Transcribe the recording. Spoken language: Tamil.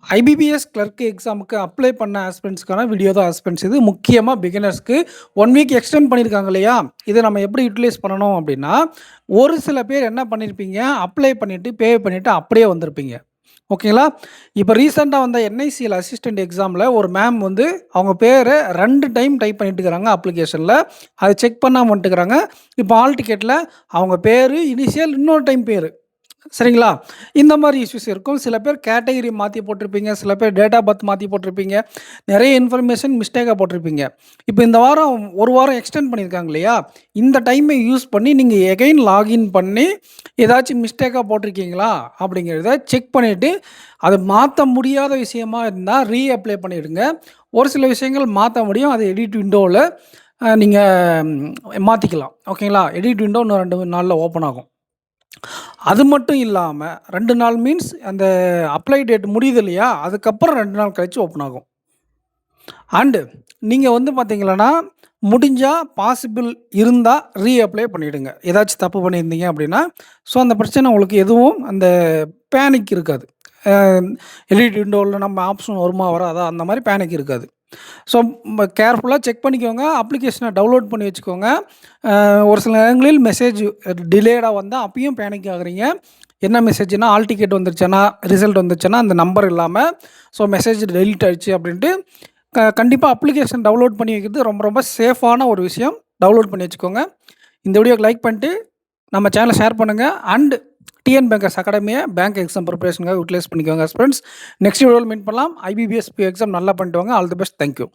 ஐபிபிஎஸ் கிளர்க் எக்ஸாமுக்கு அப்ளை பண்ண ஆஸ்பிரண்ட்ஸ்க்கான வீடியோ தான் ஆஸ்பிரண்ட்ஸ் இது. முக்கியமா பிகினர்ஸ்க்கு 1 வீக் எக்ஸ்டெண்ட் பண்ணியிருக்காங்க இல்லையா? இத நம்ம எப்படி யுட்டிலைஸ் பண்ணணும் அப்படின்னா, ஒரு சில பேர் என்ன பண்ணியிருப்பீங்க, அப்ளை பண்ணிட்டு, பே பண்ணிட்டு அப்படியே வந்திருப்பீங்க. ஓகேங்களா? இப்ப ரீசென்ட்டா வந்த என்ஐசிஎல் அசிஸ்டன்ட் எக்ஸாம்ல ஒரு மேம் வந்து அவங்க பேர 2 டைம் டைப் பண்ணிட்டுருக்காங்க அப்ளிகேஷன்ல. அத செக் பண்ணாம வந்துட்டுருக்காங்க. இப்ப ஹால் டிக்கெட்ல அவங்க பேரு, இனிஷியல் இன்னொரு டைம் பேரு. சரிங்களா? இந்த மாரி இஷ்யூஸ் இருக்கும். சில பேர் கேட்டகரி மாத்தி போட்டிருப்பீங்க. சில பேர் டேட் ஆஃப் பர்த் மாத்தி போட்டிருப்பீங்க. நெறைய இன்ஃபர்மேஷன் மிஸ்டேக்கா போட்டிருப்பீங்க. இப்ப இந்த வாரம் 1 வாரம் எக்ஸ்டெண்ட் பண்ணியிருக்காங்க இல்லையா? இந்த டைமை யூஸ் பண்ணி நீங்க எகைன் லாகின் பண்ணி ஏதாச்சும் மிஸ்டேக்கா போட்டிருக்கீங்களா? அப்படிங்கிறத செக் பண்ணிட்டு, அது மாத்த முடியாத விஷயமா இருந்தா அப்ளை பண்ணிடுங்க. ஒரு சில விஷயங்கள் மாத்த முடியும். அது எடிட் விண்டோல நீங்க மாத்திக்கலாம். ஓகேங்களா? எடிட் விண்டோ இன்னும் 2 நாள்ல ஓப்பன் ஆகும். அது மட்டும் இல்லாம 2 நாள் மீன்ஸ் அந்த அப்ளை டேட் முடியுது இல்லையா? அதுக்கப்புறம் 2 நாள் கழிச்சு ஓப்பன் ஆகும். அண்டு நீங்க வந்து பார்த்தீங்கன்னா, முடிஞ்சா பாசிபிள் இருந்தா அப்ளை பண்ணிடுங்க. ஏதாச்சும் தப்பு பண்ணியிருந்தீங்க அப்படின்னா, ஸோ அந்த பிரச்சனை உங்களுக்கு எதுவும் அந்த பேனிக் இருக்காது. அ எடிட் விண்டோல நம்ம ஆப்ஷன் வருமா? வராதா? அந்த மாரி பேனிக் இருக்காது. ஸோ கேர்ஃபுல்லா செக் பண்ணிக்கோங்க. அப்ளிகேஷன டவுன்லோட் பண்ணி வச்சுக்கோங்க. ஒரு சில நேரங்களில் மெசேஜ் டிலேடா வந்தா அப்பயும் பேனிக் ஆகுறீங்க. என்ன மெசேஜ்னா, ஹால் டிக்கெட் வந்துருச்சுன்னா, ரிசல்ட் வந்துருச்சுன்னா, அந்த நம்பர் இல்லாம, ஸோ மெசேஜ் டெலீட் ஆயிடுச்சு அப்படின்ட்டு கண்டிப்பா அப்ளிகேஷன் டவுன்லோட் பண்ணி வைக்கிறது ரொம்ப ரொம்ப சேஃபான ஒரு விஷயம். டவுன்லோட் பண்ணி வச்சுக்கோங்க. இந்த வீடியோக்கு லைக் பண்ணிட்டு, நம்ம சேனல ஷேர் பண்ணுங்க. அண்ட் டிஎன் பேங்கர்ஸ் அகாடமிய பேங்க் எக்ஸாம் ப்ரிப்பரேஷனுக்காக யூட்டிலைஸ் பண்ணிக்கோங்க ஃப்ரெண்ட்ஸ். நெக்ஸ்ட் வீடியோல மீட் பண்ணலாம். ஐபிபிஎஸ் எக்ஸாம் நல்லா பண்ணிட்டு வாங்க. All the best. Thank you.